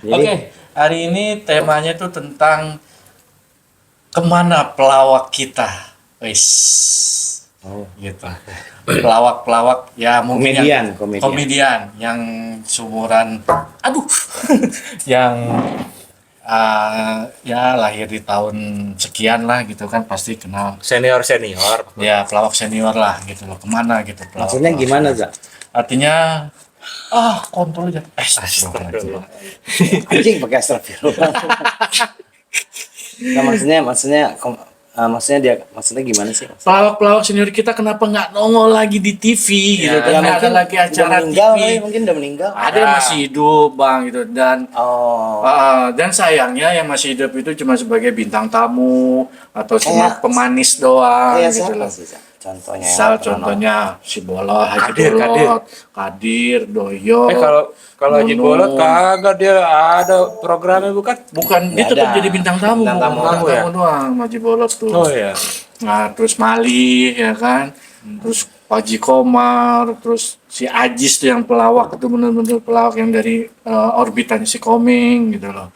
Oke, hari ini temanya tuh tentang kemana pelawak kita, wis, gitu. Pelawak-pelawak ya mungkin yang komedian yang sumuran, aduh, yang ya lahir di tahun sekian lah gitu kan pasti kenal. Senior. Ya pelawak senior lah gitu loh. Kemana gitu pelawak. Maksudnya gimana, Za? Artinya kontrol aja. Astagfirullah. Anjing pakai astagfirullah. Nah, maksudnya gimana sih? Pelawak-pelawak senior kita kenapa nggak nongol lagi di TV gitu kan? Nggak ada lagi acara TV. Mungkin udah meninggal. Ada yang masih hidup bang gitu dan dan sayangnya yang masih hidup itu cuma sebagai bintang tamu atau cuma pemanis doang gitu loh. Contohnya si Bolot, Haji Bolot, Kadir, Doyo. Kalau Haji Bolot kagak, dia ada programnya bukan? Dia tetap jadi bintang tamu ya? doang, Haji Bolot tuh. Oh ya. Nah terus Mali ya kan, terus Haji Komar, terus si Ajis tuh yang pelawak itu benar-benar pelawak yang dari orbitannya si Koming gitu loh.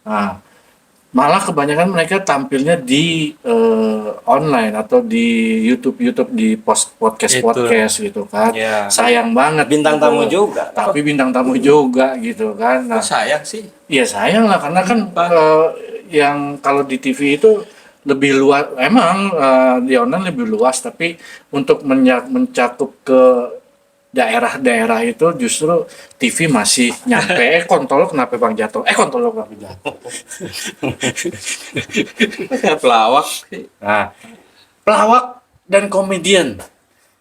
Nah malah kebanyakan mereka tampilnya di online atau di YouTube di podcast gitu kan. Yeah. Sayang banget bintang gitu. Tamu juga. Tapi bintang tamu juga gitu kan. Nah, sayang sih. Iya sayang lah karena kan yang kalau di TV itu lebih luas. Emang di online lebih luas tapi untuk mencakup ke daerah-daerah itu justru TV masih nyampe. Kontol kenapa bang jatuh? Kontol kenapa jatuh? Pelawak. Nah, pelawak dan komedian.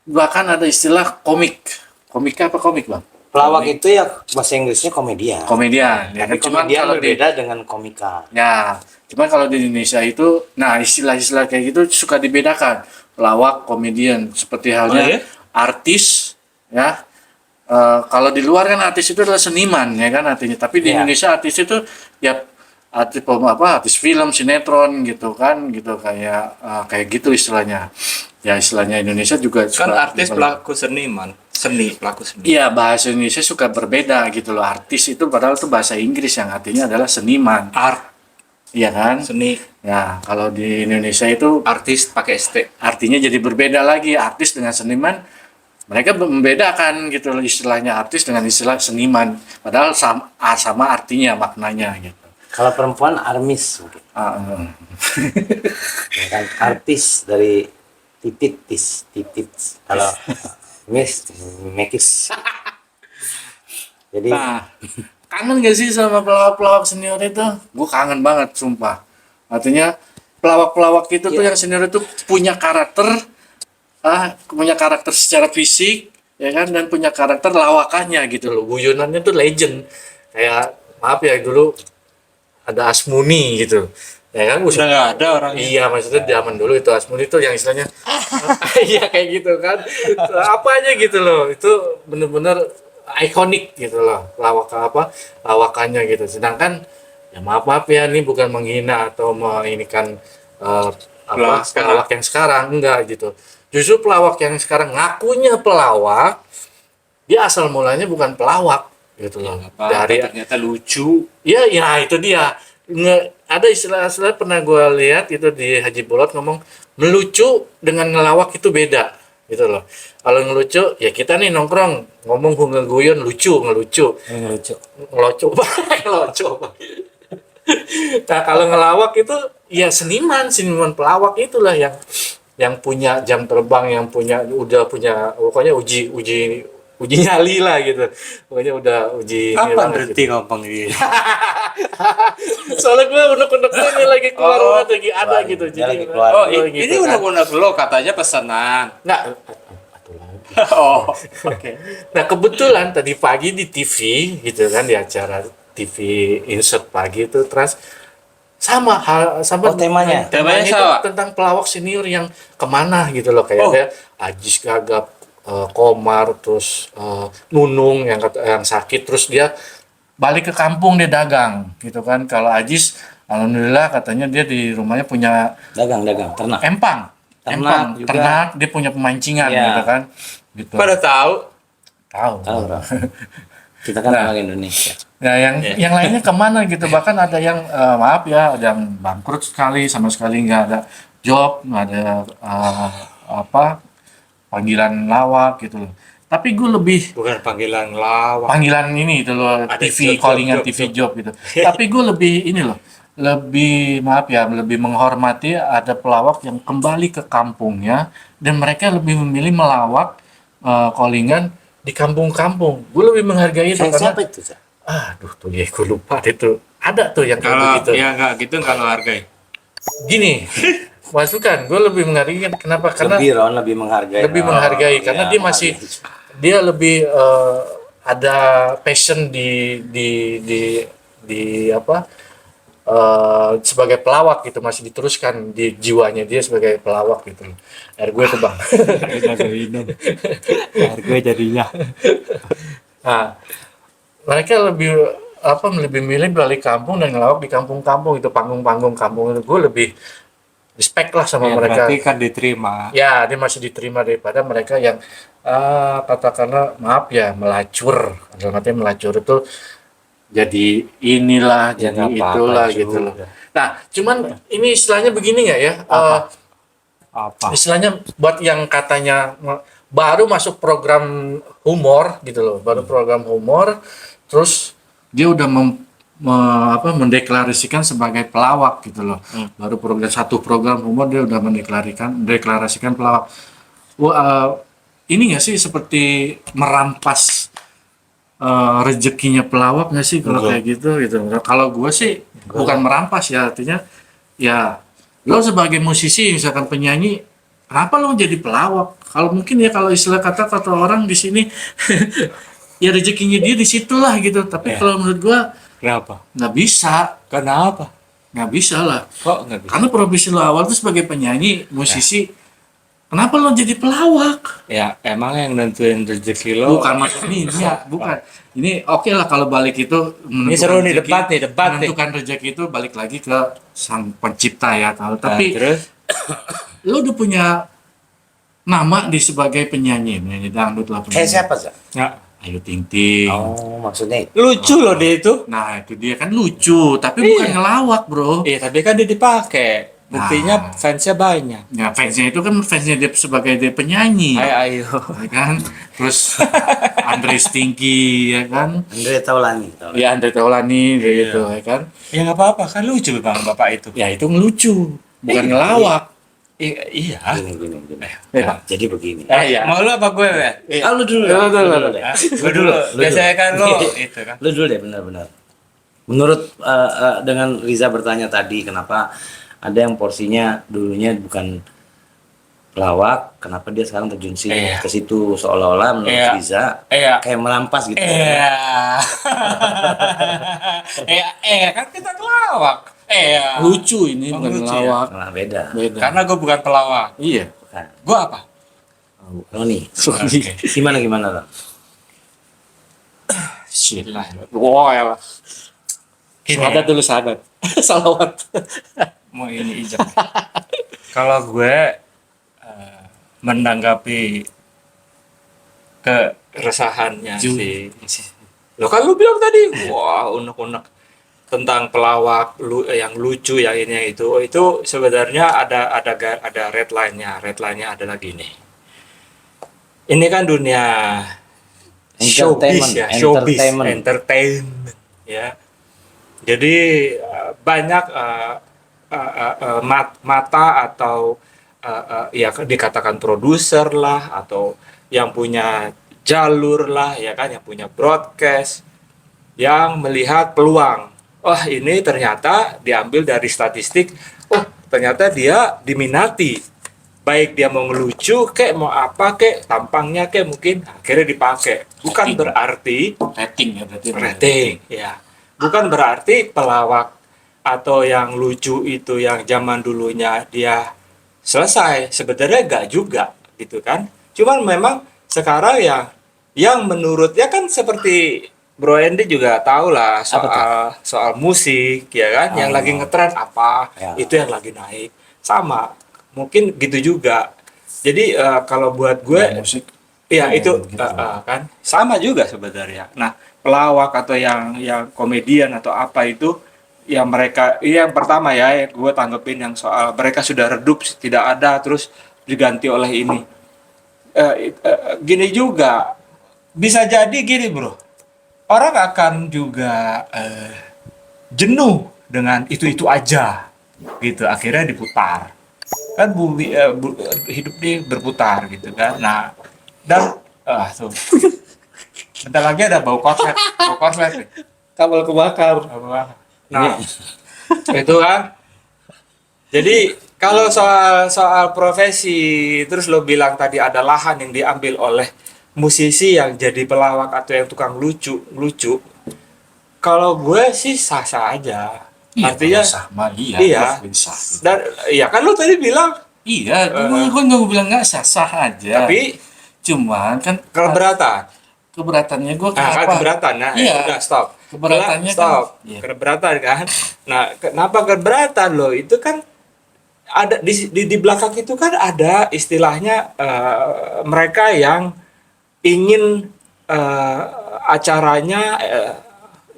Bahkan ada istilah komik. Komik apa komik bang? Pelawak itu ya bahasa Inggrisnya komedian. Komedian. Ya, tapi komedian berbeda dengan komika. Ya, cuman kalau di Indonesia itu, nah istilah-istilah kayak gitu suka dibedakan. Pelawak, komedian. Seperti halnya artis. Ya, kalau di luar kan artis itu adalah seniman ya kan artinya, tapi di Indonesia artis itu ya artis film, sinetron gitu kan, gitu kayak gitu istilahnya. Ya istilahnya Indonesia juga kan artis pelaku seniman, pelaku seni. Iya bahasa Indonesia suka berbeda gitu loh. Artis itu padahal itu bahasa Inggris yang artinya adalah seniman. Iya kan? Seni. Ya kalau di Indonesia itu artis pakai ST. Artinya jadi berbeda lagi artis dengan seniman. Mereka membedakan gitu loh istilahnya artis dengan istilah seniman. Padahal sama artinya, maknanya gitu. Kalau perempuan armis. Kan artis dari titis. Kalau mekis. Jadi kangen gak sih sama pelawak-pelawak senior itu? Gue kangen banget sumpah. Artinya pelawak-pelawak itu tuh yang senior itu punya karakter secara fisik ya kan, dan punya karakter lawakannya gitu loh. Guyonannya tuh legend. Kayak maaf ya dulu ada Asmuni gitu. Ya kan udah nggak ada orang. Iya, maksudnya zaman dulu itu Asmuni itu yang istilahnya iya kayak gitu kan. Apa aja gitu loh. Itu bener-bener ikonik gitu loh. Lawakannya gitu. Sedangkan ya maaf ya ini bukan menghina atau menginikan pelawak yang sekarang, enggak gitu. Justru pelawak yang sekarang ngakunya pelawak, dia asal mulanya bukan pelawak gitu loh. Dari ternyata lucu. Ya itu dia. Ada istilah pernah gue lihat itu di Haji Bolot ngomong melucu dengan ngelawak itu beda gitu loh. Kalau ngelucu ya kita nih nongkrong ngomong ngeguyon ngelucu. Nah kalau ngelawak itu ya seniman pelawak itulah yang punya jam terbang, yang udah punya pokoknya uji nyali lah gitu. Pokoknya udah uji. Kapan berhenti ngomong gitu? Soalnya gue unek-unek ini lagi keluar lagi ada gitu. Jadi ini unek-unek lo katanya pesanan. Enggak. Oke. Nah, kebetulan tadi pagi di TV gitu kan, di acara TV Insert pagi itu terus sama temanya itu tentang pelawak senior yang kemana gitu loh, kayak ada Ajis Gagap, Komar, terus Nunung yang sakit, terus dia balik ke kampung, dia dagang gitu kan. Kalau Ajis alhamdulillah katanya dia di rumahnya punya dagang ternak, ternak, dia punya pemancingan gitu kan gitu. Pada tahu kita kan orang Indonesia. Nah, yang lainnya kemana gitu, bahkan ada yang maaf ya, ada yang bangkrut sekali, sama sekali nggak ada job, nggak ada apa panggilan lawak gitu loh. Tapi gue lebih Bukan panggilan lawak. panggilan ini itu loh, Ada TV job, callingan job, TV job. job gitu. Tapi gue lebih ini loh, lebih maaf ya, lebih menghormati ada pelawak yang kembali ke kampungnya dan mereka lebih memilih melawak callingan di kampung-kampung. Gue lebih menghargai itu karena Siapa itu, Cak? aduh tuh ya gue lupa itu. Ada tuh yang kayak Kalau begitu. ya nggak gitu kalau hargai. Gini, masukan gue lebih menghargai kenapa? Karena Lebih menghargai. lebih menghargai karena iya, dia masih dia lebih ada passion di apa sebagai pelawak gitu, masih diteruskan di jiwanya dia sebagai pelawak gitu. Air gue tuh bang. Hargai jadinya. Nah, mereka lebih milih balik kampung dan ngelawak di kampung-kampung itu, panggung-panggung kampung itu. Gue lebih respect lah sama Ya, mereka. berarti kan diterima. Ya, dia masih diterima daripada mereka yang katakanlah maaf ya melacur. Dalam artinya melacur itu jadi inilah, Ya, jadi nggak apa-apa itulah juga. gitu loh. Nah, cuman ini istilahnya begini nggak ya? Apa? Istilahnya buat yang katanya baru masuk program humor gitu loh, baru program humor, terus dia udah mendeklarasikan sebagai pelawak gitu loh. Baru satu program humor dia udah mendeklarasikan pelawak. Wah, ini nggak sih seperti merampas rezekinya pelawak nggak sih kalau kayak gitu gitu. Nah, kalau gue sih bukan merampas ya, artinya ya lo sebagai musisi misalkan penyanyi, kenapa lo jadi pelawak? Kalau mungkin ya, kalau istilah kata orang di sini ya rezekinya dia di situlah gitu. Tapi kalau menurut gue Kenapa? nggak bisa, Kenapa? nggak bisa lah. Kok nggak bisa? Karena profesi lo awal tuh sebagai penyanyi, musisi. Kenapa lo jadi pelawak? Ya emang yang nentuin rezeki lo. Bukan maksud ini, ya, bukan. Ini oke lah kalau balik itu Ini seru nih, debat nih. menentukan rezeki itu balik lagi ke sang pencipta ya tahu. Tapi Nah, terus lo udah punya nama di sebagai penyanyi dangdut lah. Kayak siapa, Cak? nggak Ayu Ting Ting. Oh, maksudnya lucu loh dia itu. Nah itu dia kan lucu, tapi bukan ngelawak bro. Iya, tapi kan dia dipakai. Buktinya fansnya banyak. Ya fansnya itu kan fansnya dia sebagai dia penyanyi. Ayo. Ya kan, terus Andre Stinky ya kan, Andre Taulani. ya Andre Taulani gitu ya kan, Ya nggak apa-apa, kan lucu bang bapak itu. ya itu ngelucu bukan ngelawak. Iya. Gini. Pak. Jadi begini. Ya. Mau lu apa gue ya? Lu dulu. Lu dulu. deh. Gue dulu. Biasanya kan lo itu kan. Lu dulu deh, benar-benar. Menurut dengan Riza bertanya tadi, kenapa ada yang porsinya dulunya bukan pelawak, kenapa dia sekarang terjun Iya. ke situ, seolah-olah menurut Iya. Riza Iya. kayak merampas gitu. Iya. Kan kita kelawak. Iya. Lucu ini Oh, bukan lucu ngelawak. Nah, beda. Beda. Karena gue bukan pelawak. Iya. Bukan. Gue apa? Roni. Sorry. Gimana Ron? Bismillah. Wah ya. Sahadat dulu sahadat. Salawat. Mau ini ijab. Kalau gue menanggapi keresahannya si lo kan lu bilang tadi, wah unek-unek tentang pelawak yang lucu yang ini yang itu sebenarnya ada red line-nya adalah gini. Ini kan dunia showbiz ya, showbiz, entertainment ya. Jadi banyak mata atau ya dikatakan produser lah, atau yang punya jalur lah ya kan, yang punya broadcast, yang melihat peluang. Wah, ini ternyata diambil dari statistik. Oh, ternyata dia diminati. Baik dia mau ngelucu kek, mau apa kek, tampangnya kek, mungkin akhirnya dipakai. Bukan berarti Rating ya berarti. rating, ya. Bukan berarti pelawak atau yang lucu itu yang zaman dulunya dia selesai. Sebenarnya enggak juga gitu kan. Cuman memang sekarang yang menurutnya kan seperti Bro Andy juga tahu lah soal musik ya kan, yang lagi ngetren apa, Ya. itu yang lagi naik. Sama, mungkin gitu juga. Jadi kalau buat gue Musik. ya itu gitu. kan sama juga sebenarnya. Nah, pelawak atau yang komedian atau apa itu, yang mereka, yang pertama ya gue tanggepin yang soal mereka sudah redup tidak ada terus diganti oleh ini. Gini juga bisa jadi gini bro, orang akan juga jenuh dengan itu aja gitu, akhirnya diputar kan, hidup ini berputar gitu kan. Nah, dan tuh bentar lagi ada bau korslet nih. Kabel kebakar. Nah, itu kan. Jadi kalau soal profesi, terus lo bilang tadi ada lahan yang diambil oleh musisi yang jadi pelawak atau yang tukang lucu. Kalau gue sih sah-sah aja. Artinya sama iya. bisa. Dan iya kan lo tadi bilang Iya, gue nggak bilang nggak sah-sah aja. tapi Cuman kan keberatannya gue kan kenapa? keberatan. Nah, Iya. udah stop. Keberatannya Stop. kan. Iya. Keberatan kan. Nah, kenapa keberatan lo? Itu kan ada di belakang itu kan ada istilahnya mereka yang ingin acaranya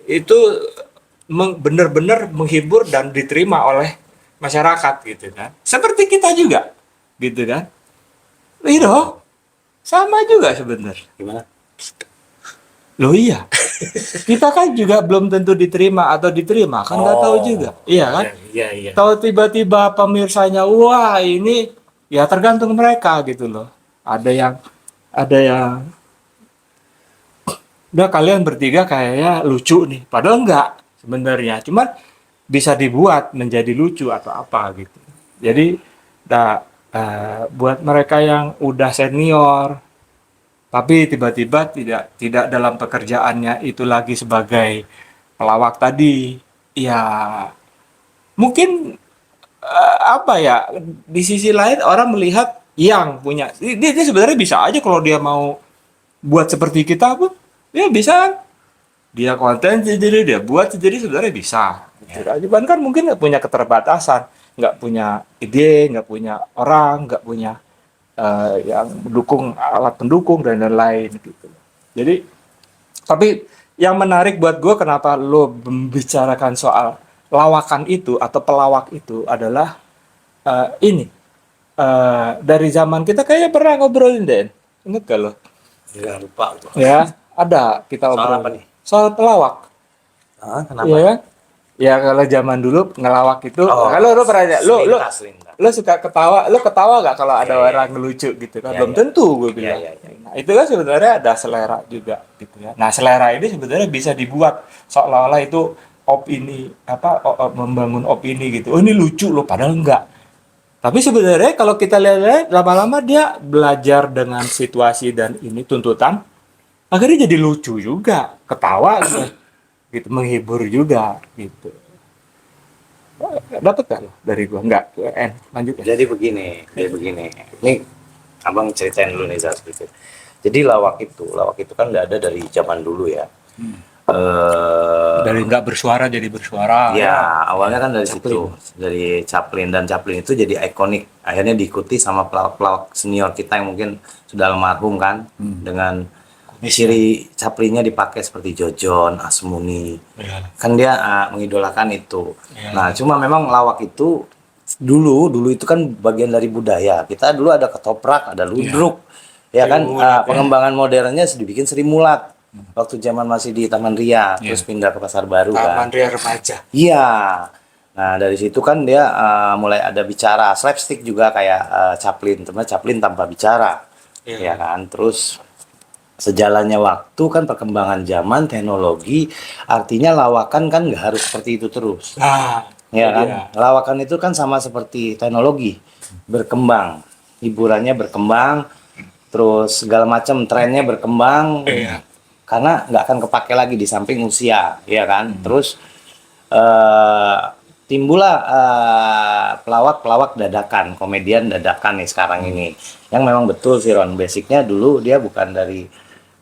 itu benar-benar menghibur dan diterima oleh masyarakat gitu kan. Seperti kita juga gitu kan. Itu sama juga sebenarnya. Gimana? Loh iya. Kita kan juga belum tentu diterima atau diterima, kan nggak tahu juga. Iya kan? Iya. Tahu tiba-tiba pemirsanya, wah ini ya tergantung mereka gitu loh. Ada yang udah kalian bertiga kayaknya lucu nih, padahal enggak sebenarnya, cuman bisa dibuat menjadi lucu atau apa gitu. Jadi buat mereka yang udah senior tapi tiba-tiba tidak dalam pekerjaannya itu lagi sebagai pelawak tadi, ya mungkin apa ya, di sisi lain orang melihat yang punya dia sebenarnya bisa aja kalau dia mau buat seperti kita pun ya bisa, dia konten sendiri, dia buat sendiri, sebenarnya bisa gitu. Cuman kan mungkin nggak punya keterbatasan, nggak punya ide, nggak punya orang, nggak punya yang mendukung, alat pendukung dan lain-lain gitu. Jadi tapi yang menarik buat gue kenapa lo membicarakan soal lawakan itu atau pelawak itu adalah ini dari zaman kita kayaknya pernah ngobrolin Den, inget gak lo? Ya lupa tuh. Ya ada kita Soal apa ngobrolin nih? soal pelawak. Kenapa? Iya kan? Ya kalau zaman dulu ngelawak itu, Oh, kalau lo pernah selintas. lo suka ketawa, lo ketawa gak kalau ada Iya, iya. orang ngelucu gitu kan? Iya, Belum iya. tentu gue bilang. Iya. Nah, itu kan sebenarnya ada selera juga gitu ya. Nah, selera ini sebenarnya bisa dibuat seolah-olah itu opini membangun opini gitu. Oh, ini lucu loh, padahal enggak. Tapi sebenarnya kalau kita lihat lama-lama dia belajar dengan situasi dan ini tuntutan, akhirnya jadi lucu juga, ketawa gitu, menghibur juga gitu. Dapat kan dari gua? Enggak, lanjut ya. Jadi begini. Ini abang ceritain dulu nih Zaz, sedikit. Jadi lawak itu kan nggak ada dari zaman dulu ya. Dari nggak bersuara jadi bersuara. Ya, awalnya kan dari Chaplin. situ, dari Chaplin, dan Chaplin itu jadi ikonik. Akhirnya diikuti sama pelawak-pelawak senior kita yang mungkin sudah almarhum kan, dengan ciri Chaplinnya dipakai seperti Jojon, Asmuni. Ya. Kan dia mengidolakan itu. Ya. Nah, cuma memang lawak itu dulu itu kan bagian dari budaya. Kita dulu ada ketoprak, ada ludruk. Ya kan, pengembangan modernnya dibikin Sri Mulat. Waktu zaman masih di Taman Ria, terus pindah ke Pasar Baru kan. Taman Ria Remaja. Iya. Nah, dari situ kan dia mulai ada bicara, slapstick juga kayak Chaplin, teman Chaplin tanpa bicara. Iya. Ya kan. Terus sejalannya waktu kan, perkembangan zaman, teknologi, artinya lawakan kan nggak harus seperti itu terus. Nah, Ya kan? iya. Lawakan itu kan sama seperti teknologi, berkembang, hiburannya berkembang, terus segala macam trennya berkembang. Iya. Karena nggak akan kepake lagi di samping usia, ya kan. Terus timbullah pelawak dadakan, komedian dadakan nih sekarang ini, yang memang betul sih Ron, basicnya dulu dia bukan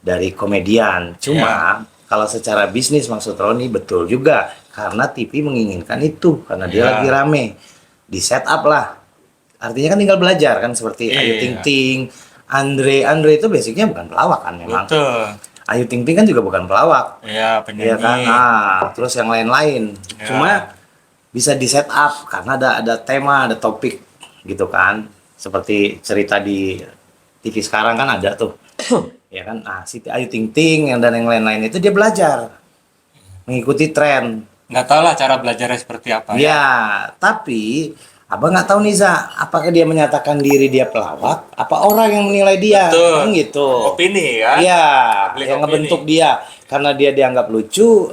dari komedian, cuma kalau secara bisnis maksud Roni betul juga, karena TV menginginkan itu, karena dia lagi rame, di setup lah, artinya kan tinggal belajar kan, seperti Ayu Ting Ting, Andre itu basicnya bukan pelawak kan memang. Betul. Ayu Ting Ting kan juga bukan pelawak, Ya, ya kan? penyanyi. Terus yang lain-lain. Ya. Cuma bisa di set up karena ada tema, ada topik gitu kan. Seperti cerita di TV sekarang kan ada tuh. Ya kan? Nah, si Ayu Ting Ting dan yang lain-lain itu dia belajar mengikuti tren. Nggak tahu lah cara belajarnya seperti apa ya. Ya, tapi abang nggak tahu nih Za, apakah dia menyatakan diri dia pelawak, apa orang yang menilai dia, Betul. kan gitu. Opini kan. Iya, Public yang opini. ngebentuk dia karena dia dianggap lucu,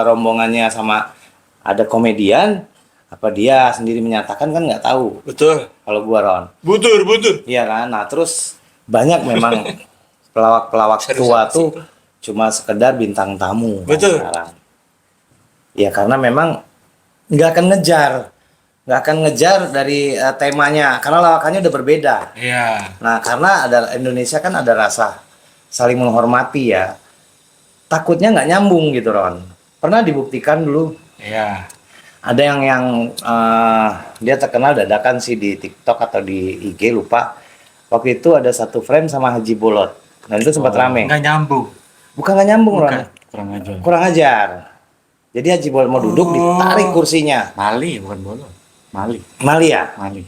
rombongannya sama ada komedian, apa dia sendiri menyatakan kan nggak tahu. Betul. Kalau gua Ron, Butur. iya kan. Nah terus banyak memang pelawak-pelawak tua tuh cuma sekedar bintang tamu kan Betul. sekarang. Ya karena memang nggak akan ngejar dari temanya karena lawakannya udah berbeda. Iya. Nah karena ada Indonesia kan ada rasa saling menghormati ya, takutnya nggak nyambung gitu Ron. Pernah dibuktikan dulu Iya. ada yang dia terkenal dadakan sih di TikTok atau di IG lupa. Waktu itu ada satu frame sama Haji Bolot dan itu sempat rame. Nggak nyambung. Bukan nggak nyambung Ron, Kurang aja. kurang ajar. Jadi Haji Bolot mau duduk ditarik kursinya. Mali bukan Bolo. Mali. Mali ya? Mali.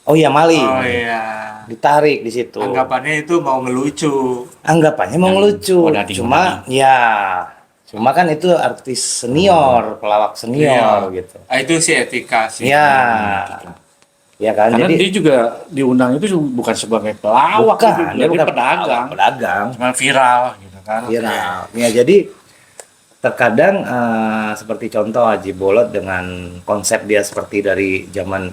Oh iya Mali. Oh iya. Ditarik di situ. Anggapannya itu mau ngelucu. Anggapannya mau Yang ngelucu. Odading, Cuma kan itu artis senior, pelawak senior gitu. Ah, itu sih etika sih. Ya. Ya kan Karena jadi dia juga diundang itu bukan sebagai pelawak, bukan, gitu. dia Dia bukan pedagang. pedagang. Cuma viral gitu kan. Viral. Ya jadi terkadang seperti contoh Haji Bolot dengan konsep dia seperti dari zaman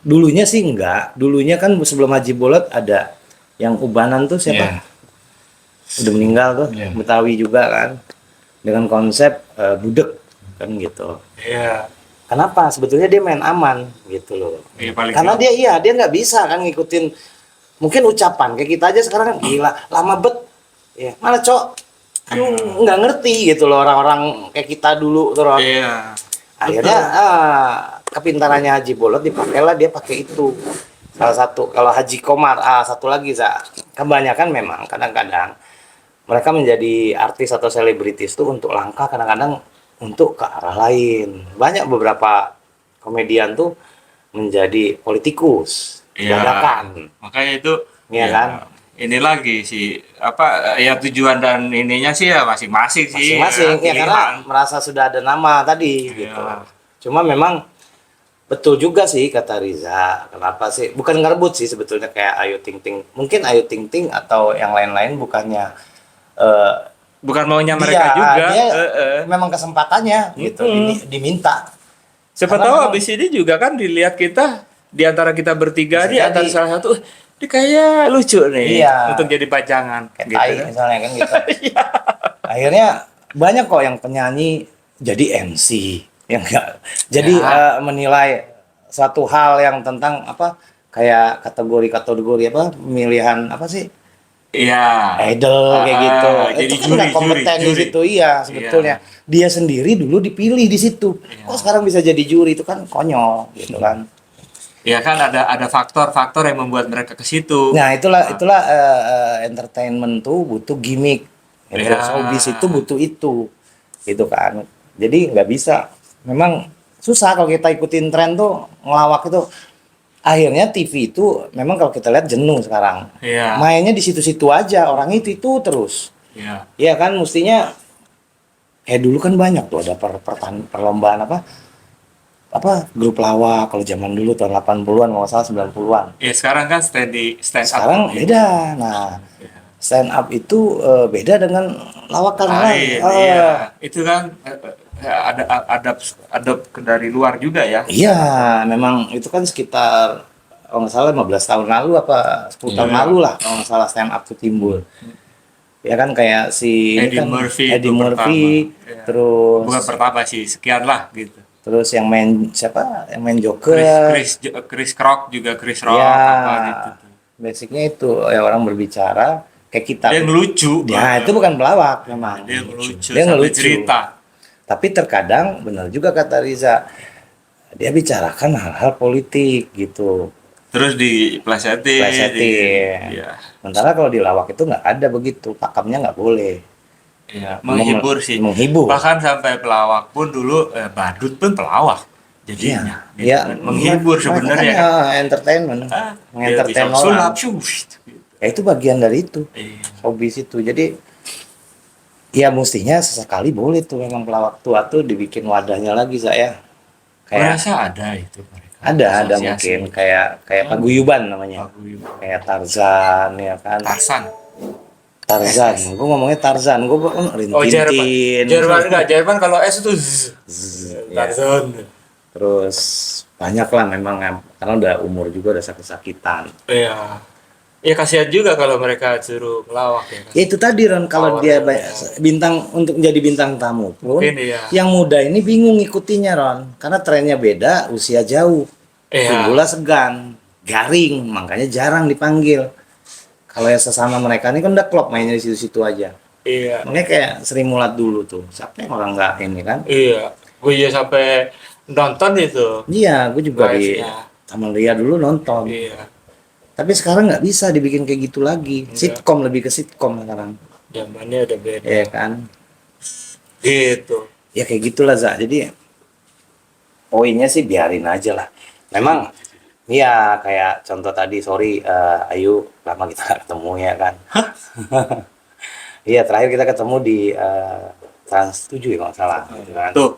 dulunya sih enggak. Dulunya kan sebelum Haji Bolot ada yang ubanan tuh siapa? Iya. Udah meninggal tuh, Iya. Betawi juga kan. Dengan konsep budek kan gitu. Iya. Kenapa? Sebetulnya dia main aman gitu loh. Iya, paling Karena dia nggak bisa kan ngikutin mungkin ucapan kayak kita aja sekarang kan gila lama bet. Ya, mana cok? Kan nggak ngerti gitu loh orang-orang kayak kita dulu tuh. Ron. Iya. Akhirnya kepintarannya Haji Bolot dipakailah dia pakai itu. Salah satu kalau Haji Komar, satu lagi kebanyakan memang kadang-kadang mereka menjadi artis atau selebritis tuh untuk langkah kadang-kadang untuk ke arah lain. Banyak beberapa komedian tuh menjadi politikus, Iya. dadakan. Makanya itu Iya ya, kan? ini lagi sih apa ya tujuan dan ininya sih ya masing-masing sih. Masing-masing ya karena pilihan. merasa sudah ada nama tadi Iya. gitu. Cuma memang betul juga sih kata Riza. Kenapa sih? Bukan ngerebut sih sebetulnya kayak Ayu Ting Ting. Mungkin Ayu Ting Ting atau yang lain-lain bukannya Bukan maunya mereka juga. dia memang kesempatannya gitu diminta. Siapa Karena tahu memang- abis ini juga kan dilihat kita di antara kita bertiga Bisa di antara jadi. salah satu dia kayak lucu nih Iya. untuk jadi pajangan Kayak gitu tai kan. misalnya kan gitu. Akhirnya banyak kok yang penyanyi jadi MC yang enggak jadi menilai suatu hal yang tentang apa kayak kategori apa pemilihan apa sih Iya. idol kayak gitu jadi itu kan nggak kompeten di juri. situ iya sebetulnya dia sendiri dulu dipilih di situ kok sekarang bisa jadi juri itu kan konyol gitu kan. Ya kan ada faktor-faktor yang membuat mereka ke situ. Nah itulah entertainment tuh butuh gimmick. Ya. Showbiz itu butuh itu, gitu kan. Jadi nggak bisa. Memang susah kalau kita ikutin tren tuh ngelawak itu. Akhirnya TV itu memang kalau kita lihat jenuh sekarang. Iya. Mainnya di situ-situ aja orang itu terus. Iya. Iya kan mestinya kayak dulu kan banyak tuh ada perlombaan apa grup lawak kalau zaman dulu tahun 80-an kalau nggak salah 90-an. Ya sekarang kan stand up. Sekarang beda. Nah, stand up itu beda dengan lawakan Lain, lain. iya. Itu kan ada dari luar juga ya. Iya, memang itu kan sekitar kalau nggak salah 15 tahun lalu apa 10 tahun lalu lah kalau nggak salah stand up itu timbul. Ya kan kayak si Eddie kan, Murphy Eddie itu Murphy, pertama. Iya. terus Bukan pertama sih, sekian lah gitu. terus yang main siapa? Yang main Joker. Chris Rock juga Chris Rock Ya, apa gitu. basicnya itu ya orang berbicara kayak kita. Dia ngelucu. Ya, itu bukan pelawak memang. Dia ngelucu. Dia sambil ngelucu. cerita. Tapi terkadang benar juga kata Riza, dia bicarakan hal-hal politik gitu. Terus diplesetin. Plesetin. Iya. Sementara kalau di lawak itu nggak ada begitu, pakemnya nggak boleh. Iya, menghibur sih. Menghibur. Bahkan sampai pelawak pun dulu badut pun pelawak jadinya. Gitu Iya, kan. Menghibur sebenarnya kan. makanya entertainment, Ah, dia mengentertain bisa orang. sulap, gitu. Ya itu bagian dari itu, Iya. hobi situ. Jadi ya mestinya sesekali boleh tuh memang pelawak tua tuh dibikin wadahnya lagi saya. Kayak Merasa ada itu mereka. ada Asosiasi. mungkin kayak paguyuban namanya. Paguyuban. Kayak Tarzan ya kan. Tarsan. Tarzan, gue ngomongnya Tarzan, gue Oh, Jerman. Rintintin. Jerman enggak, Jerman kalau S itu Z. Ya. Tarzan. Terus banyak lah memang karena udah umur juga udah sakit-sakitan. Iya. Ya kasihan juga kalau mereka suruh ngelawak ya kan. Ya itu tadi Ron, kalau Power dia ya. bintang untuk menjadi bintang tamu pun, Mungkin iya. yang muda ini bingung ngikutinya Ron, karena trennya beda, usia jauh, Iya. tubuhnya segan, garing, makanya jarang dipanggil. Kalau yang sesama mereka ini kan udah klop mainnya di situ-situ aja. Iya. Makanya kayak Sri Mulat dulu tuh, siapa yang orang nggak ini kan? Iya. Gue ya sampai nonton itu. Iya, gue juga di Live-nya. Taman Ria dulu nonton. Iya. Tapi sekarang nggak bisa dibikin kayak gitu lagi. Enggak. Sitkom lebih ke sitkom sekarang, Zamannya udah beda. ya kan? Gitu. Ya kayak gitulah Za. Jadi poinnya sih biarin aja lah. Memang ya kayak contoh tadi, sorry Ayu lama kita nggak ketemu ya kan. Iya terakhir kita ketemu di Trans 7 ya kalau nggak salah gitu kan. Tuh,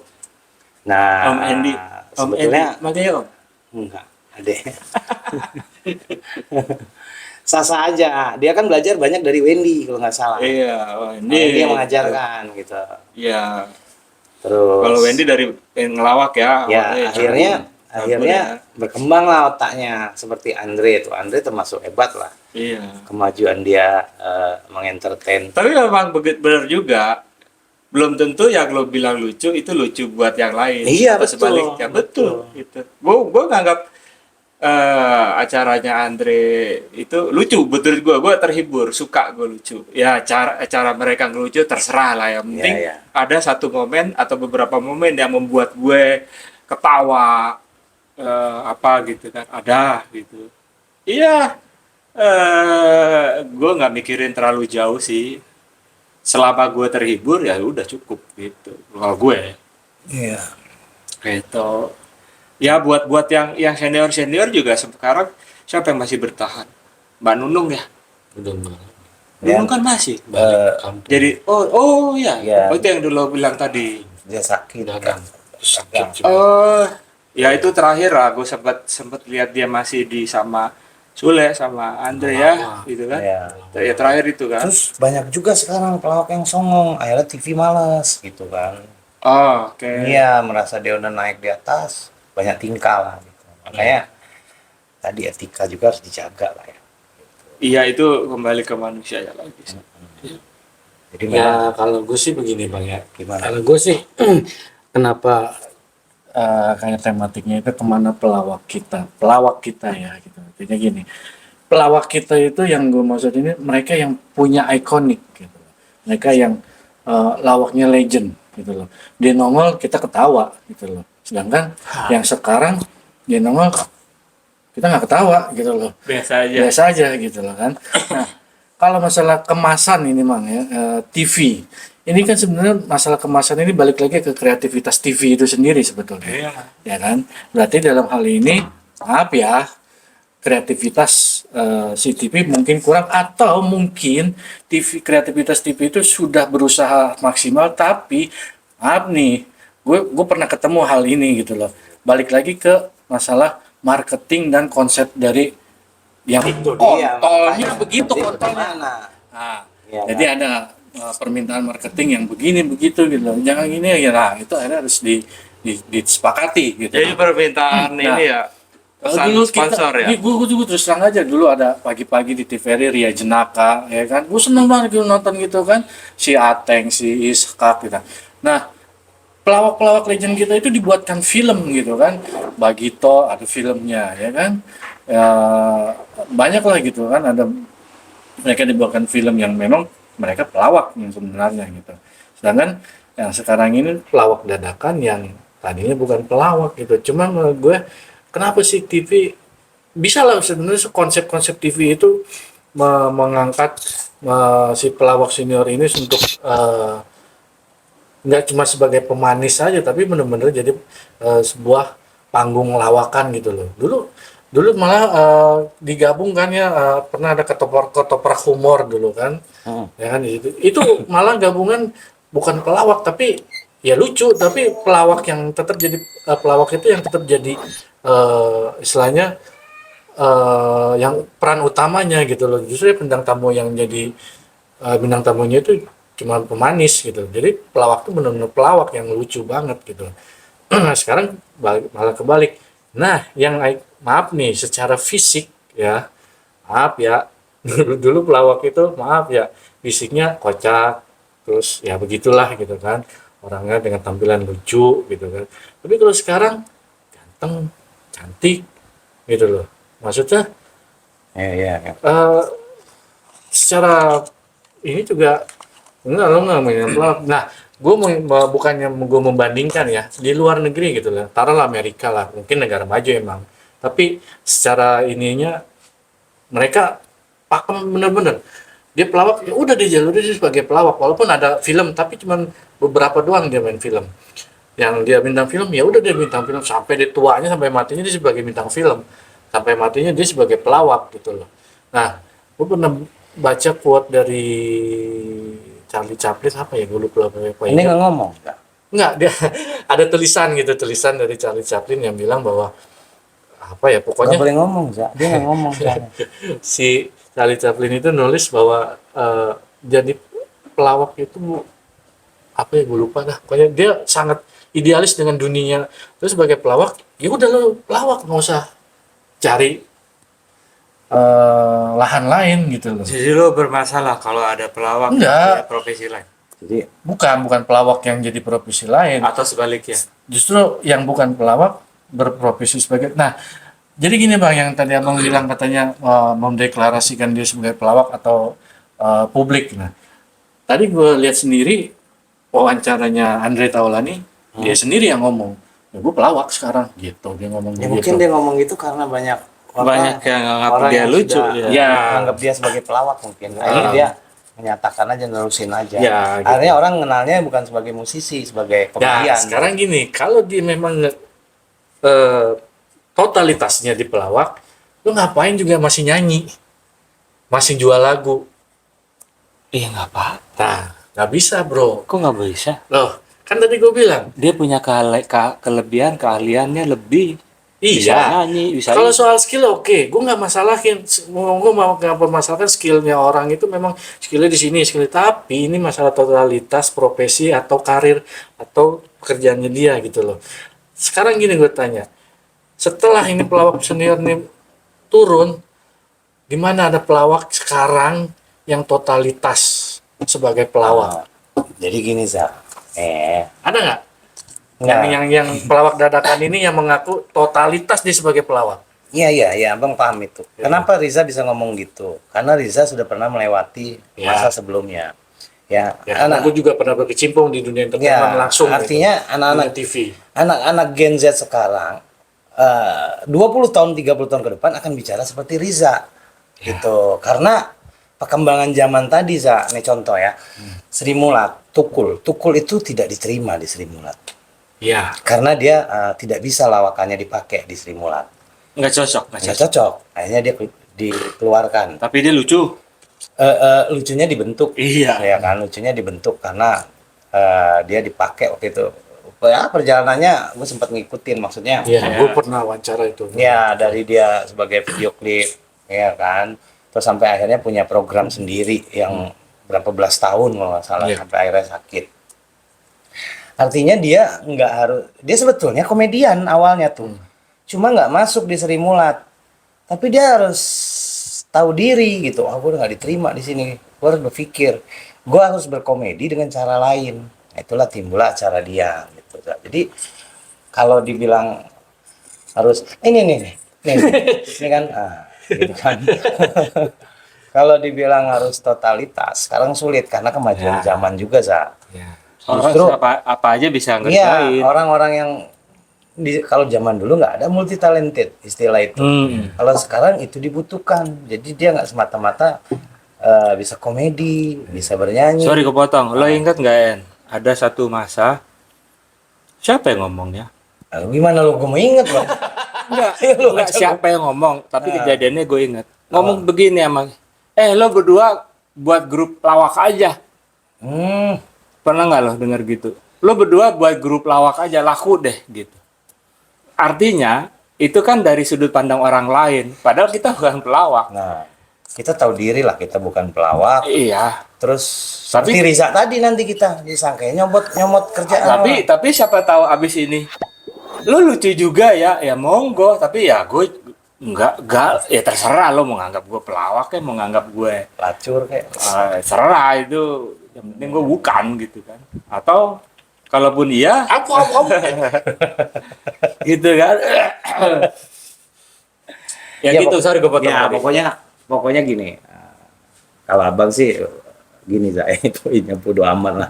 Nah Om Andy. Om sebetulnya Andy. Makanya Om. enggak adek. Sasa aja, dia kan belajar banyak dari Wendy kalau nggak salah. Iya, oh, Nah, ini dia mengajarkan gitu. Iya. Terus Kalau Wendy dari ngelawak ya. ya awalnya akhirnya campur ya. berkembang lah otaknya seperti Andre tuh. Andre termasuk hebat lah Iya. kemajuan dia mengentertain. Tapi memang benar juga. Belum tentu yang lo bilang lucu itu lucu buat yang lain. Iya, Atau betul. sebaliknya betul. Gitu. Gue nganggap acaranya Andre itu lucu. Betul gue terhibur, suka gue lucu. Ya cara mereka ngelucu terserah lah. Yang penting Iya. ada satu momen atau beberapa momen yang membuat gue ketawa apa gitu kan. Ada gitu. Iya. Gue nggak mikirin terlalu jauh sih. Selama gue terhibur ya udah cukup gitu. Kalau gue Iya. gitu. Ya buat yang senior juga sekarang siapa yang masih bertahan? Mbak Nunung ya. Udah enggak. Ya. Nunung kan masih. Balik kampung. Jadi oh ya. Ya. Oh, itu yang dulu bilang tadi. Dia sakit Dagang. kan. Sakit juga. Oh ya itu terakhir lah. Gue sempat lihat dia masih di sama Sule sama Andre ya, gitu kan. Iya. Ya terakhir itu kan. Terus banyak juga sekarang pelawak yang songong, akhirnya TV males gitu kan. Oh, oke. Iya, merasa dia udah naik di atas, banyak tingkah lah gitu. Makanya tadi etika juga harus dijaga lah ya. Iya itu kembali ke manusia ya lagi. Jadi memang Ya kalau gue sih begini Bang ya. gimana? Kalau gue sih kenapa kayak tematiknya itu kemana pelawak kita ya gitu. Artinya gini, pelawak kita itu yang gue maksud ini mereka yang punya ikonik gitu. Mereka yang lawaknya legend gitu loh. Dia nongol kita ketawa gitu loh. Sedangkan yang sekarang dia nongol kita nggak ketawa gitu loh. Biasa aja. Biasa aja gitu loh kan. Nah, kalau masalah kemasan ini Mang ya, TV. Ini kan sebenarnya masalah kemasan ini balik lagi ke kreativitas TV itu sendiri sebetulnya. Iya. Ya kan? Berarti dalam hal ini maaf ya, kreativitas si TV mungkin kurang atau mungkin kreativitas TV itu sudah berusaha maksimal tapi maaf nih, gue pernah ketemu hal ini gitu loh. Balik lagi ke masalah marketing dan konsep dari yang Itu dia, kontolnya makanya. begitu Jadi kontolnya. bagaimana? Nah, Iya, jadi ada permintaan marketing yang begini begitu gitu loh. Jangan gini ya, nah itu akhirnya harus disepakati gitu. Jadi permintaan Nah, ini ya pesan dulu sponsor ya. Gue juga terus terang aja dulu ada pagi-pagi di TVRI Ria Jenaka ya kan. Gue seneng banget gitu nonton gitu kan. Si Ateng, si Iskak gitu. Nah, pelawak-pelawak legend kita itu dibuatkan film gitu kan. Bagito ada filmnya ya kan. Ya, banyak lah gitu kan ada mereka dibuatkan film yang memang mereka pelawak yang sebenarnya gitu. Sedangkan yang sekarang ini pelawak dadakan yang tadinya bukan pelawak gitu. Cuma menurut gue kenapa sih TV bisa lah sebenarnya konsep-konsep TV itu mengangkat si pelawak senior ini untuk nggak cuma sebagai pemanis saja tapi benar-benar jadi sebuah panggung lawakan gitu loh. Dulu malah digabungkan ya, pernah ada ketoprak humor dulu kan. Ya kan itu malah gabungan bukan pelawak tapi ya lucu, tapi pelawak yang tetap jadi pelawak itu yang tetap jadi istilahnya yang peran utamanya gitu loh. Justru bintang tamu yang jadi bintang tamunya itu cuma pemanis gitu. Jadi pelawak tuh benar-benar pelawak yang lucu banget gitu. Nah, sekarang malah kebalik. Nah, maaf nih secara fisik ya, maaf ya. Dulu pelawak itu maaf ya, fisiknya kocak, terus ya begitulah gitu kan. Orangnya dengan tampilan lucu gitu kan. Tapi kalau sekarang ganteng, cantik gitu loh. Maksudnya Ya. eh, secara ini juga enggak lo nggak main pelawak. Nah, gue bukannya gue membandingkan ya di luar negeri gitu lah, taruhlah Amerika lah, mungkin negara maju emang, tapi secara ininya mereka pakem bener-bener, dia pelawak ya udah dia jalur dia sebagai pelawak walaupun ada film tapi cuman beberapa doang dia main film, yang dia bintang film ya udah dia bintang film sampai dia tuanya sampai matinya dia sebagai bintang film, sampai matinya dia sebagai pelawak gitu loh. Nah, gue pernah baca quote dari Charlie Chaplin apa ya, gue lupa apa Ini ya. nggak ngomong, Kak. Enggak, dia ada tulisan gitu, tulisan dari Charlie Chaplin yang bilang bahwa apa ya, Nggak pokoknya boleh ngomong, Kak. Dia nggak ngomong, Kak. si Charlie Chaplin itu nulis bahwa jadi pelawak itu apa ya, gue lupa dah, pokoknya dia sangat idealis dengan dunia. Terus sebagai pelawak ya udah lo pelawak, nggak usah cari lahan lain gitu loh. Jadi lo bermasalah kalau ada pelawak Enggak. ya profesi lain Jadi Bukan pelawak yang jadi profesi lain, atau sebaliknya. justru yang bukan pelawak berprofesi sebagai. Nah, jadi gini bang, yang tadi abang bilang katanya mendeklarasikan dia sebagai pelawak atau publik. Nah, tadi gue lihat sendiri wawancaranya Andre Taulani, dia sendiri yang ngomong, ya gue pelawak sekarang gitu, dia ngomong ya begitu. mungkin dia ngomong gitu karena banyak Banyak yang nganggap orang dia yang lucu sudah ya. menganggap dia sebagai pelawak mungkin. Akhirnya dia menyatakan aja, nerusin aja. Ya, gitu. Akhirnya orang kenalnya bukan sebagai musisi, sebagai Nah, komedian. sekarang gini, kalau dia memang totalitasnya di pelawak, lu ngapain juga masih nyanyi, masih jual lagu? Iya nggak apa. Nah, nggak bisa bro. Kok nggak bisa? Loh, kan tadi gue bilang, Dia punya kelebihan, keahliannya lebih. Bisa iya. nyanyi, bisa Kalau ini. soal skill oke, gue nggak masalahin, gue mau nggak permasalahkan skillnya orang itu, memang skillnya di sini, skill. Tapi ini masalah totalitas profesi atau karir atau pekerjaannya dia gitu loh. Sekarang gini gue tanya, setelah ini pelawak senior ini turun, di mana ada pelawak sekarang yang totalitas sebagai pelawak? Jadi gini, Za. Ada nggak? Nggak. Yang pelawak dadakan ini yang mengaku totalitas dia sebagai pelawak. Iya, Abang paham itu. Kenapa Riza bisa ngomong gitu? Karena Riza sudah pernah melewati Ya. masa sebelumnya. Ya, Ya, karena gue juga pernah berkecimpung di dunia entertainment ya, langsung. artinya gitu. anak-anak Dunia TV. anak-anak Gen Z sekarang 20 tahun 30 tahun ke depan akan bicara seperti Riza gitu, karena perkembangan zaman tadi, Za. Nih contoh ya, Sri Mulat, Tukul itu tidak diterima di Sri Mulat Ya, karena dia tidak bisa lawakannya dipakai di Sri Mulat, Nggak cocok, nggak nggak cocok. cocok, akhirnya dia dikeluarkan. Tapi dia lucu. Lucunya dibentuk, Iya. ya kan, lucunya dibentuk karena dia dipakai waktu itu. Ya perjalanannya gue sempat ngikutin, maksudnya ya, Ya. gue pernah wawancara itu. ya dari dia sebagai video klip, ya kan, terus sampai akhirnya punya program sendiri yang berapa belas tahun kalau nggak salah, Iya. sampai akhirnya sakit. Artinya dia nggak harus, dia sebetulnya komedian awalnya tuh, cuma nggak masuk di Sri Mulat, tapi dia harus tahu diri gitu. Oh, gue udah nggak diterima di sini, gue harus berpikir, gue harus berkomedi dengan cara lain. Nah, itulah timbullah acara dia gitu. Jadi kalau dibilang harus ini kan gitu kan. Kalau dibilang harus totalitas sekarang sulit karena kemajuan Ya. zaman juga, Za. Ya. Orang Justru apa aja bisa iya, ngerjain. orang-orang yang kalau zaman dulu nggak ada multi talented istilah itu. Kalau sekarang itu dibutuhkan. Jadi dia nggak semata-mata bisa komedi, bisa bernyanyi. Sorry kepotong. Lo ingat nggak En? Ada satu masa siapa yang ngomongnya? Gimana lu gue mau inget bang? Enggak siapa yang ngomong, tapi kejadiannya gue inget. Ngomong begini emang. Lo berdua buat grup lawak aja. Pernah nggak lo denger gitu? Lo berdua buat grup lawak aja, laku deh gitu. Artinya itu kan dari sudut pandang orang lain. Padahal kita bukan pelawak. Nah, kita tahu diri lah kita bukan pelawak. Iya. Terus seperti Riza tadi nanti kita disangkanya nyomot kerjaan. Tapi siapa tahu abis ini lo lucu juga ya monggo. Tapi ya gue enggak ya terserah lo mau nganggap gue pelawak kayak mau nganggap gue pelacur kayak. Serah itu, yang penting gue bukan gitu kan. Atau kalaupun iya Aku. gitu kan. Ya gitu, sorry gue potong Ya tadi. pokoknya gini. Kalau abang sih gini saya itu bodo amat lah.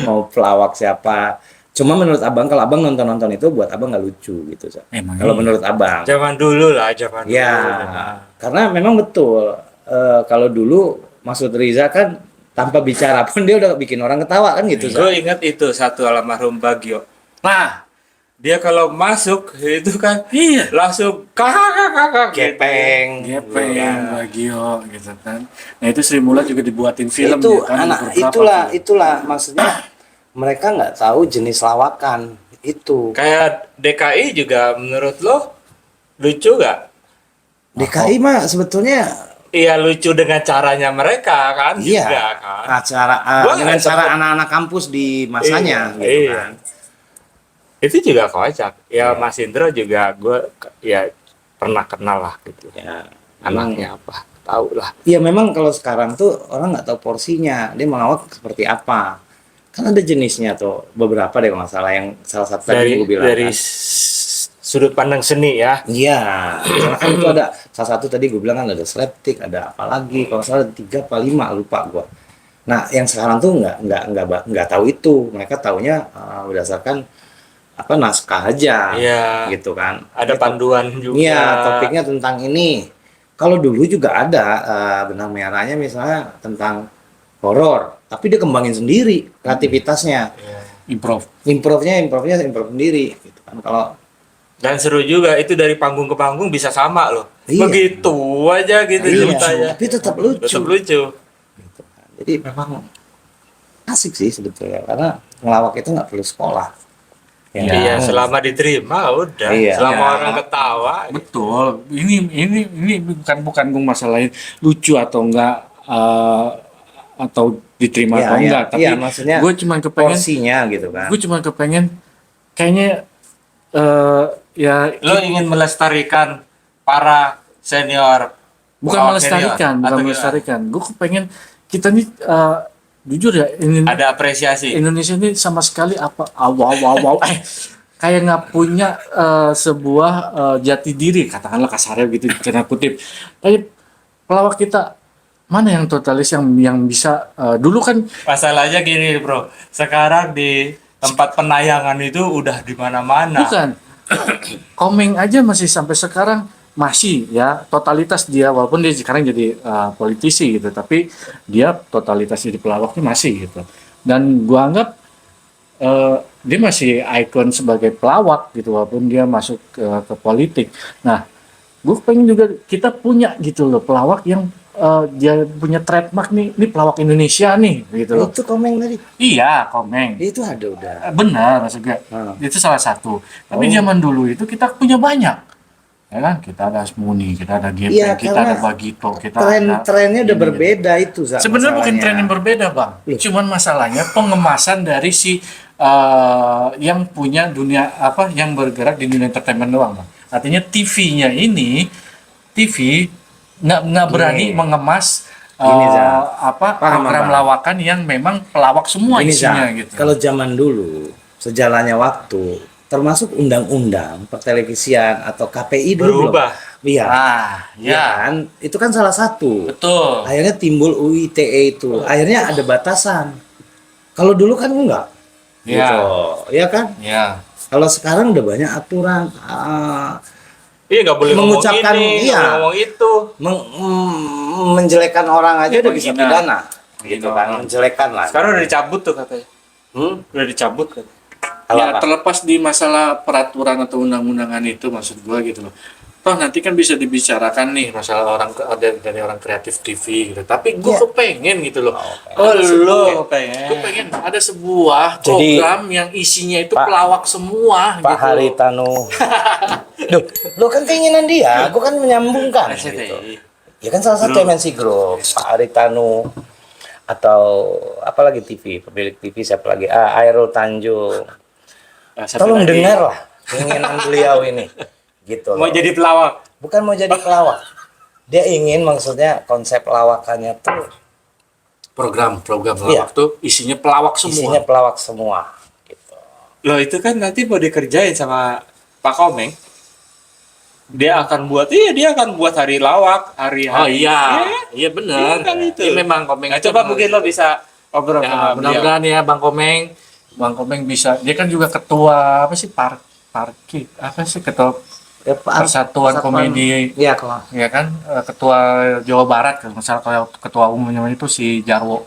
Mau pelawak siapa. Cuma menurut abang kalau abang nonton itu buat abang nggak lucu gitu. Kalau menurut abang. Zaman dulu lah, zaman dulu. Ya, karena memang betul. Kalau dulu Masud Riza kan tanpa bicara pun dia udah bikin orang ketawa kan gitu. Gue ingat itu satu almarhum Bagio. Nah, dia kalau masuk itu kan langsung kakak Gepeng. Bagio gitu kan. Nah itu Sri Mulat juga dibuatin film Itu ya kan, anak beberapa film. itulah maksudnya mereka nggak tahu jenis lawakan itu. Kayak DKI juga menurut lo lucu gak? DKI mah sebetulnya Iya lucu dengan caranya mereka kan iya juga kan. Gua dengan nggak cara sempet- anak-anak kampus di masanya gitu Iya. kan. Itu juga kocak. Ya Mas Indro juga gue ya pernah kenal lah gitu. Ya, Anaknya apa? Tahu lah. iya memang kalau sekarang tuh orang nggak tahu porsinya, dia melawak seperti apa. Kan ada jenisnya tuh beberapa deh kalau nggak salah yang salah satu tadi gue bilang. Dari Kan. sudut pandang seni ya. Iya, karena kan itu ada salah satu tadi gue bilang kan ada slapstick, ada apa lagi? Kalau nggak salah ada 3 apa 5 lupa gue. Nah, yang sekarang tuh nggak tahu itu. Mereka taunya berdasarkan apa naskah aja, Iya. gitu kan. Ada Ini panduan juga. Iya, topiknya tentang ini. Kalau dulu juga ada benang merahnya misalnya tentang horor, tapi dia kembangin sendiri kreativitasnya. Improv. Improvnya improv sendiri, gitu kan. Kalau Dan seru juga itu dari panggung ke panggung bisa sama loh. Iya. Begitu aja gitu iya, ceritanya. tapi tetap lucu. Tetap lucu. Gitu kan. Jadi memang asik sih sebetulnya karena ngelawak itu nggak perlu sekolah. Ya. Iya, selama diterima udah. Iya. Selama Iya. orang ketawa. Betul. Ini bukan masalahnya lucu atau enggak atau diterima atau enggak, tapi iya, maksudnya gue cuma kepengen porsinya gitu kan. gue cuma kepengen kayaknya ya Lo ingin melestarikan para senior. bukan pelawak melestarikan, senior, bukan atau melestarikan. Gue kepengen kita nih jujur ya ini gimana? Ada apresiasi. Indonesia ini sama sekali kayak nggak punya sebuah jati diri katakanlah kasarnya gitu karena kutip. Tapi pelawak kita mana yang totalis yang bisa dulu kan Masalahnya gini, Bro. Sekarang di tempat penayangan itu udah di mana-mana. bukan Komeng aja masih sampai sekarang masih ya totalitas dia walaupun dia sekarang jadi politisi gitu tapi dia totalitas jadi pelawaknya masih gitu dan gua anggap dia masih ikon sebagai pelawak gitu walaupun dia masuk ke politik. Nah, gue pengen juga kita punya gitu loh pelawak yang dia punya trademark nih, ini pelawak Indonesia nih gitu loh. Itu Komeng tadi. Iya, Komeng. Itu ada udah. Benar maksudnya. Itu salah satu. Tapi zaman dulu itu kita punya banyak. Ya kan? Kita ada Asmuni, kita ada Gepeng, Iya, kita karena ada Bagito, kita ada Trennya udah ini, berbeda itu. Za, sebenarnya bukan masalahnya. tren yang berbeda, Bang. Cuman masalahnya pengemasan dari si yang punya dunia apa yang bergerak di dunia entertainment doang, Bang. Artinya TV-nya ini TV nggak berani mengemas Gini, Za. Paham, program Bang. lawakan yang memang pelawak semua Gini, isinya Za, gitu. kalau zaman dulu sejalannya waktu termasuk undang-undang pertelevisian atau KPI dulu Berubah. belum? Iya. Ya, Kan? Itu kan salah satu. betul. Akhirnya timbul UITE itu. Akhirnya ada batasan. Kalau dulu kan enggak. Iya. Gitu. Iya kan? Ya. Kalau sekarang udah banyak aturan, Iya, nggak boleh ngomong mengucapkan, ini, nggak iya. boleh ngomong itu. menjelekkan orang aja Ya, udah bisa menghina. pidana, gitu kan, menjelekkan lah. Sekarang udah dicabut tuh katanya. Udah dicabut kan. Kalau Ya apa? terlepas di masalah peraturan atau undang-undangan itu maksud gua gitu loh. Toh nanti kan bisa dibicarakan nih masalah orang dari orang kreatif TV gitu. Tapi gua Iya. kepengen gitu loh. Oh, Ada lo sebuah- pengen. Gue pengen ada sebuah Jadi, program yang isinya itu Pak- pelawak semua Pak gitu. Haritanu, Duh, lo kan keinginan dia, gua kan menyambungkan gitu. RCTI. Ya kan salah satu MNC Group, Pak Haritanu, atau apalagi TV, pemilik TV siapa lagi? Airul Tanjung. Siapa Tolong lagi? dengar lah keinginan beliau ini, gitu Mau loh. jadi pelawak. Bukan mau jadi pelawak, dia ingin maksudnya konsep lawakannya tuh Program Iya. pelawak tuh isinya pelawak semua. isinya pelawak semua. Gitu. Loh, itu kan nanti mau dikerjain sama Pak Komeng. Dia akan buat hari lawak, hari Oh iya, Iya. iya benar. Iya kan itu. Iya, memang Komeng. Nah, itu coba memang mungkin itu. lo bisa ngobrol Ya, sama beliau. mudah-mudahan ya Bang Komeng. Bang Komeng bisa. Dia kan juga ketua apa sih Parki apa sih ketua Ya, Persatuan Komedi Iya, kalau ya kan ketua Jawa Barat kalau misalnya kalau ketua umumnya itu si Jarwo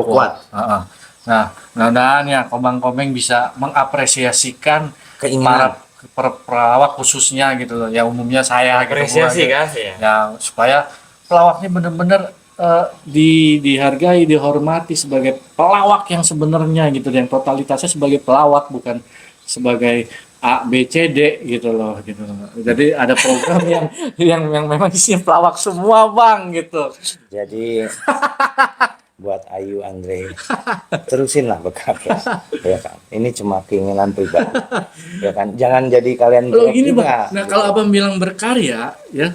Kuat. Heeh. Nah, mudah-mudahan ya Bang Komeng bisa mengapresiasikan Keinginan. para pelawak khususnya gitu loh. Ya umumnya saya gitu Apresiasi gua, kan? Iya. ya supaya pelawaknya benar-benar dihargai, dihormati sebagai pelawak yang sebenarnya gitu, yang totalitasnya sebagai pelawak bukan sebagai A B C D gitu loh gitu loh. Jadi ada program yang memang isinya pelawak semua Bang gitu. jadi buat Ayu Andre terusin lah bekerja, ya kan. Ini cuma keinginan pribadi, ya kan. Jangan jadi kalian Kalau jelek gini juga, Bang, nah gitu. kalau Abang bilang berkarya ya,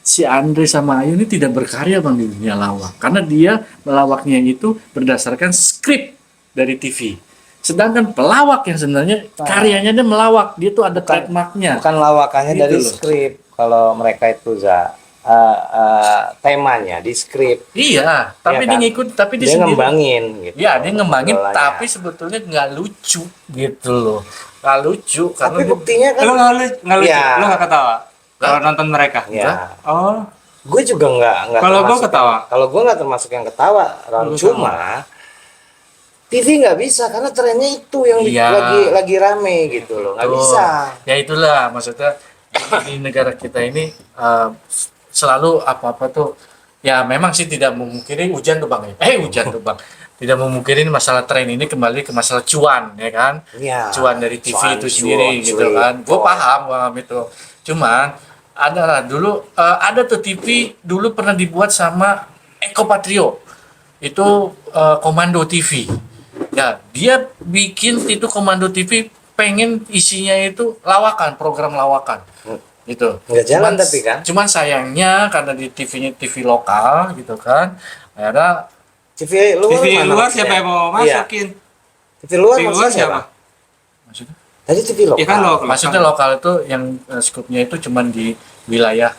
si Andre sama Ayu ini tidak berkarya Bang di dunia lawak karena dia melawaknya itu berdasarkan skrip dari TV. Sedangkan pelawak yang sebenarnya karyanya dia melawak, dia tuh ada trademarknya. bukan lawakannya Gitu dari loh. skrip. Kalau mereka itu temanya di skrip, Iya, tapi Iya dia kan? ngikut, tapi dia dia sendiri. ngembangin gitu. Ya, dia ngembangin, Obrolannya. tapi sebetulnya nggak lucu gitu loh. Nggak lucu karena tapi buktinya kan Lo nggak lucu, Iya. lo nggak ketawa kalau nonton mereka. ya Oh, gue juga nggak Kalau gua termasuk- ketawa. kalau gue nggak termasuk yang ketawa Ron. Lu Cuma TV nggak bisa karena trennya itu yang Iya. lagi rame gitu loh, nggak Tuh. bisa. Ya itulah maksudnya di negara kita ini selalu apa-apa tuh ya memang sih tidak memungkiri hujan tuh Bang ya. Hujan tuh Bang. Tidak memungkiri masalah tren ini kembali ke masalah cuan ya kan. Iya. Cuan dari TV Cuan, itu sendiri cuan, gitu cuan. kan. Gue paham itu. Cuman ada lah dulu ada tuh TV dulu pernah dibuat sama Eko Patrio. Itu Komando TV. Ya, dia bikin itu Komando TV pengen isinya itu lawakan, program lawakan. Gitu. Nggak jalan tapi kan? Cuman sayangnya karena di TV-nya TV lokal gitu kan. Akhirnya TV luar, TV mana luar maksudnya? siapa yang mau Iya. masukin? TV luar, TV luar maksudnya siapa? maksudnya Tadi TV lokal. Ya kan lo. maksudnya lokal itu yang skupnya itu cuman di wilayah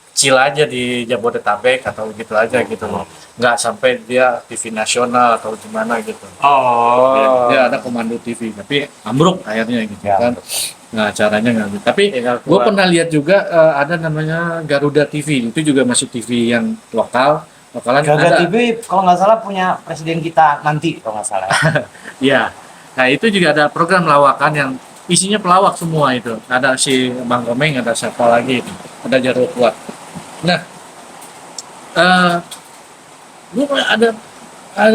kecil aja di Jabodetabek atau gitu aja gitu loh. Nggak sampai dia TV nasional atau gimana gitu. Oh. Dia ada Komando TV tapi ambruk akhirnya gitu Ya, kan. Nah caranya nggak gitu. Tapi Tinggal gue keluar. pernah lihat juga ada namanya Garuda TV, itu juga masih TV yang lokalan Garuda ada. TV kalau nggak salah punya presiden kita nanti kalau nggak salah. Ya, nah itu juga ada program lawakan yang isinya pelawak semua itu. Ada si Bang Komeng, ada siapa lagi itu, ada Jarwo Kuat. Nah, gua ada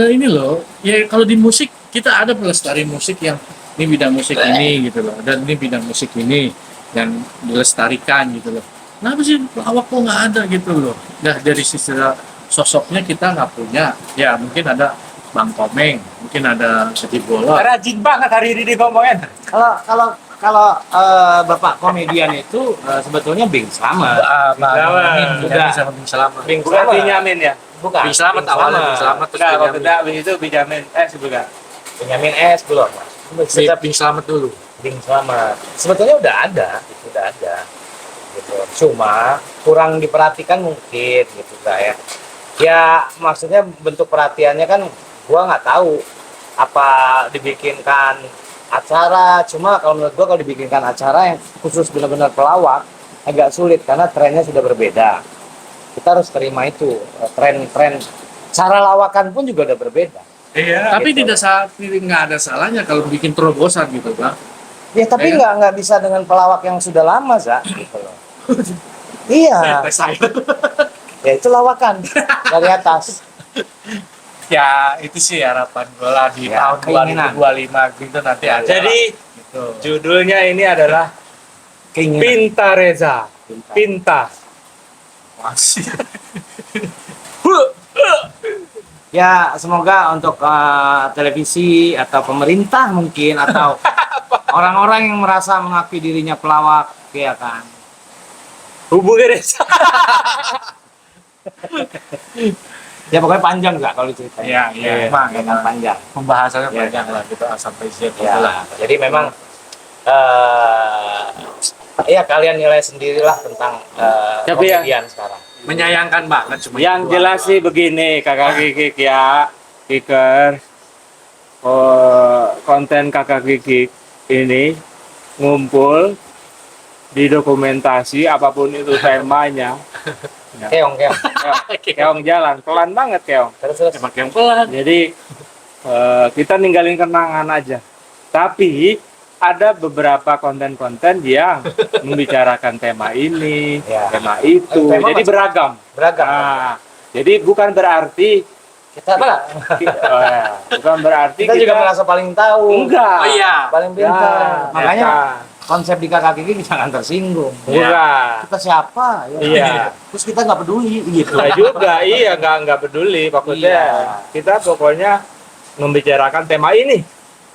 ini loh. Ya kalau di musik kita ada pelestari musik yang ini bidang musik ini gitu loh, dan ini bidang musik ini yang dilestarikan gitu loh. Kenapa sih pelawak kok nggak ada gitu loh? Nah dari sisi sosoknya kita nggak punya. Ya mungkin ada Bang Komeng, mungkin ada Sedih Bolot. Rajin banget hari ini ngomongin. Kalau Bapak komedian itu sebetulnya Bing Slamet. Bang Selamat. Amin, Udah. sama Bing Selamat. Bing Bukan Slamet. Benyamin ya? Bukan. Bing Slamet awalnya, Bing Slamet terus Enggak, kalau Benyamin. tidak habis itu Benjamin. Bukan. Benyamin S belum. Bing Selamat dulu. Bing Slamet. Sebetulnya udah ada. Gitu. Cuma kurang diperhatikan mungkin gitu Kak ya. Ya maksudnya bentuk perhatiannya kan gua nggak tahu apa dibikinkan acara. Cuma kalau menurut gua kalau dibikinkan acara yang khusus benar-benar pelawak agak sulit karena trennya sudah berbeda. Kita harus terima itu, tren-tren cara lawakan pun juga udah berbeda. Iya. Tapi gitu. nggak ada salahnya kalau bikin terobosan gitu Bang. Ya tapi Ya nggak bisa dengan pelawak yang sudah lama, Za, gitu loh. Iya, Saya ya itu lawakan dari atas. ya itu sih harapan gue lah di Ya, tahun keinginan. 2025 gitu nanti ada. Jadi gitu. judulnya ini adalah Keinginan. Pinta Reza. Pinta. Masih. Ya, semoga untuk televisi atau pemerintah mungkin atau orang-orang yang merasa mengakui dirinya pelawak, ya kan. Hubungi Reza. Ya pokoknya panjang nggak kalau ceritanya. Iya, iya. Emang, Ya kan panjang. pembahasannya Ya. panjang lah gitu sampai Z Ya, lah. jadi memang ya kalian nilai sendirilah tentang Tapi ya- komedian sekarang. Menyayangkan banget cuma Yang itu jelas doang. sih begini, kakak Kikik ya, Kiker. Oh, konten kakak Kikik ini ngumpul di dokumentasi apapun itu temanya. Keong. Keong jalan, pelan banget Keong. Terus. Emang yang pelan. Jadi kita ninggalin kenangan aja. Tapi ada beberapa konten-konten yang membicarakan tema ini, Ya. tema itu. Tema Jadi macam- beragam. Beragam. Nah, jadi bukan berarti Kita bukan berarti kita juga merasa paling tahu. enggak. Oh iya. Paling pintar. Ya, Makanya ya, konsep di kakak Kiki jangan tersinggung. enggak. Kita siapa? Ya. Iya. Terus kita nggak peduli gitu. Enggak juga, iya enggak peduli maksudnya. Iya. Kita pokoknya membicarakan tema ini.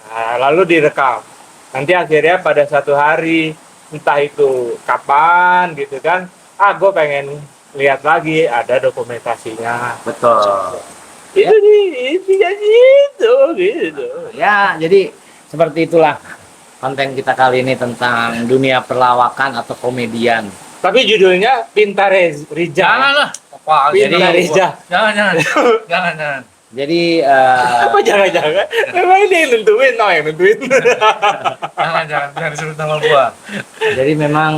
Nah, lalu direkam. Nanti akhirnya pada satu hari entah itu kapan gitu kan, gue pengen lihat lagi ada dokumentasinya. Betul. Itu gitu. Ya, jadi seperti itulah konten kita kali ini tentang dunia perlawakan atau komedian. Tapi judulnya Pinta Rija. Jangan lah. Wah, Pinta jadi- Rija. jangan. jangan. Jadi Apa jangan-jangan? Memang ini yang nentuin, no yang nentuin. Jangan disebut nama gua. jadi memang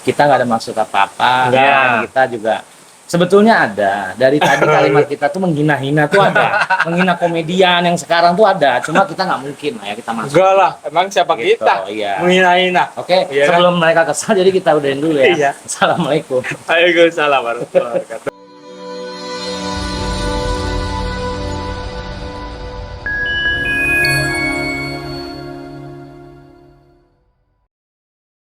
kita nggak ada maksud apa-apa. Nggak. Dan kita juga sebetulnya ada. Dari tadi kalimat kita tuh menghina-hina tuh ada. Menghina komedian yang sekarang tuh ada. Cuma kita nggak mungkin lah ya kita masuk. Enggak lah, emang siapa Gitu, kita? iya. Menghina-hina. Oke, Iya kan? sebelum mereka kesal jadi kita udahin dulu ya. Iya. Assalamualaikum. Waalaikumsalam warahmatullahi wabarakatuh.